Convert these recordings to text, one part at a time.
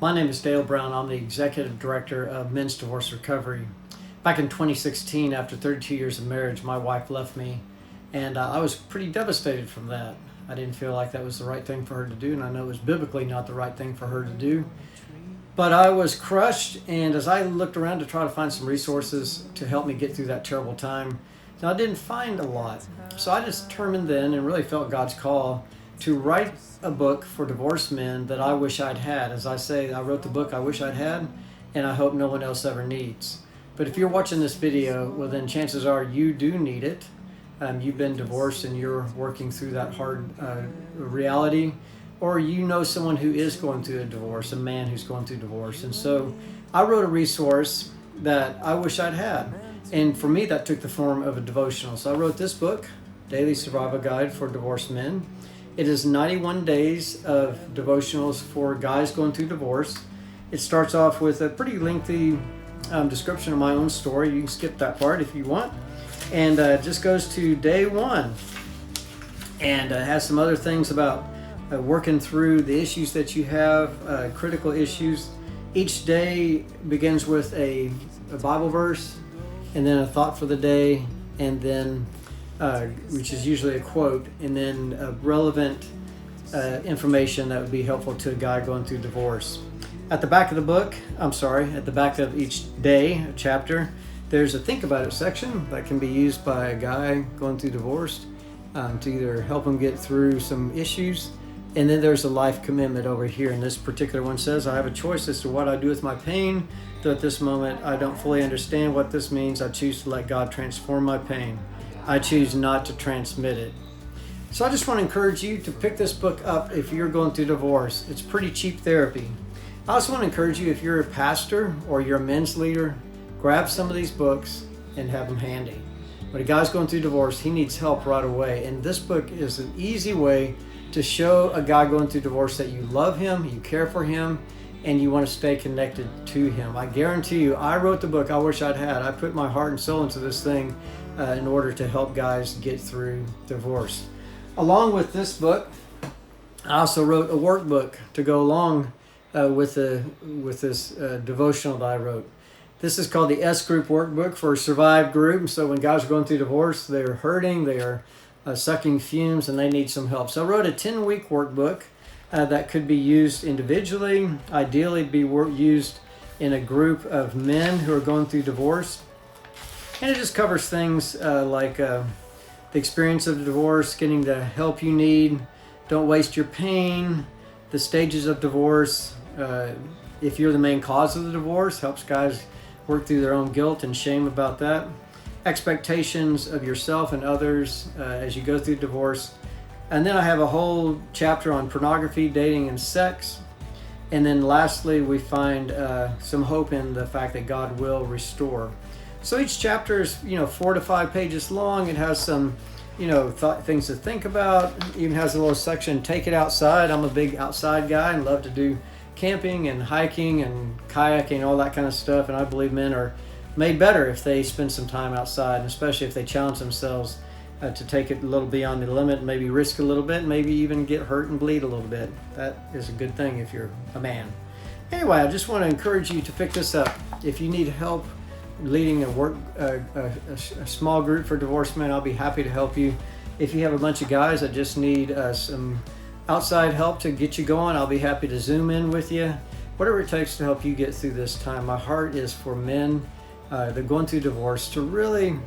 My name is Dale Brown. I'm the Executive Director of Men's Divorce Recovery. Back in 2016, after 32 years of marriage, my wife left me, and I was pretty devastated from that. I didn't feel like that was the right thing for her to do, and I know it was biblically not the right thing for her to do. But I was crushed, and as I looked around to try to find some resources to help me get through that terrible time, I didn't find a lot. So I just determined then, and really felt God's call, to write a book for divorced men that I wish I'd had. As I say, I wrote the book I wish I'd had, and I hope no one else ever needs. But if you're watching this video, well then chances are you do need it. You've been divorced and you're working through that hard reality, or you know someone who is going through a divorce, a man who's going through divorce. And so I wrote a resource that I wish I'd had. And for me, that took the form of a devotional. So I wrote this book, Daily Survival Guide for Divorced Men. It is 91 days of devotionals for guys going through divorce. It starts off with a pretty lengthy description of my own story. You can skip that part if you want. And just goes to day one. And has some other things about working through the issues that you have, critical issues. Each day begins with a Bible verse, and then a thought for the day, and then which is usually a quote, and then relevant information that would be helpful to a guy going through divorce. At the back of the book, at the back of each day, a chapter, there's a think about it section that can be used by a guy going through divorce to either help him get through some issues. And then there's a life commitment over here. And this particular one says, I have a choice as to what I do with my pain. Though at this moment, I don't fully understand what this means. I choose to let God transform my pain. I choose not to transmit it. So I just want to encourage you to pick this book up if you're going through divorce. It's pretty cheap therapy. I also want to encourage you, if you're a pastor or you're a men's leader, grab some of these books and have them handy. When a guy's going through divorce, he needs help right away. And this book is an easy way to show a guy going through divorce that you love him, you care for him, and you want to stay connected to him. I guarantee you, I wrote the book I wish I'd had. I put my heart and soul into this thing in order to help guys get through divorce. Along with this book, I also wrote a workbook to go along with this devotional that I wrote. This is called the S Group Workbook for a Survived Group. So when guys are going through divorce, they're hurting, they are sucking fumes, and they need some help. So I wrote a 10-week workbook that could be used individually, ideally be used in a group of men who are going through divorce. And it just covers things like the experience of the divorce, getting the help you need, don't waste your pain, the stages of divorce. If you're the main cause of the divorce, helps guys work through their own guilt and shame about that. Expectations of yourself and others as you go through divorce. And then I have a whole chapter on pornography, dating, and sex. And then lastly, we find some hope in the fact that God will restore. So each chapter is, 4 to 5 pages long. It has some, things to think about. It even has a little section, take it outside. I'm a big outside guy and love to do camping and hiking and kayaking, all that kind of stuff. And I believe men are made better if they spend some time outside, and especially if they challenge themselves to take it a little beyond the limit, maybe risk a little bit, maybe even get hurt and bleed a little bit. That is a good thing if you're a man. Anyway, I just want to encourage you to pick this up. If you need help leading a small group for divorced men, I'll be happy to help you. If you have a bunch of guys that just need some outside help to get you going, I'll be happy to Zoom in with you. Whatever it takes to help you get through this time. My heart is for men that are going through divorce to really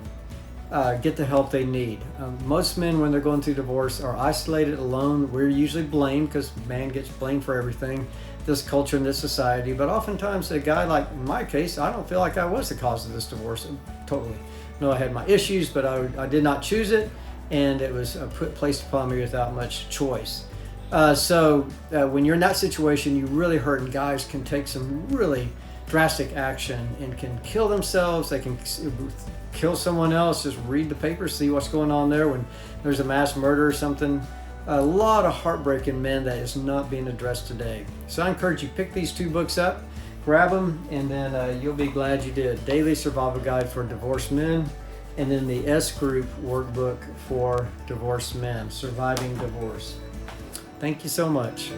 get the help they need. Most men, when they're going through divorce, are isolated, alone. We're usually blamed because man gets blamed for everything, this culture and this society. But oftentimes a guy, like in my case, I don't feel like I was the cause of this divorce. Totally. No, I had my issues, but I did not choose it, and it was placed upon me without much choice. So when you're in that situation, you really hurt, and guys can take some really drastic action and can kill themselves. They can kill someone else. Just read the paper, see what's going on there when there's a mass murder or something. A lot of heartbreak in men that is not being addressed today. So I encourage you, pick these 2 books up, grab them, and then you'll be glad you did. Daily Survival Guide for Divorced Men, and then the S Group Workbook for Divorced Men, Surviving Divorce. Thank you so much.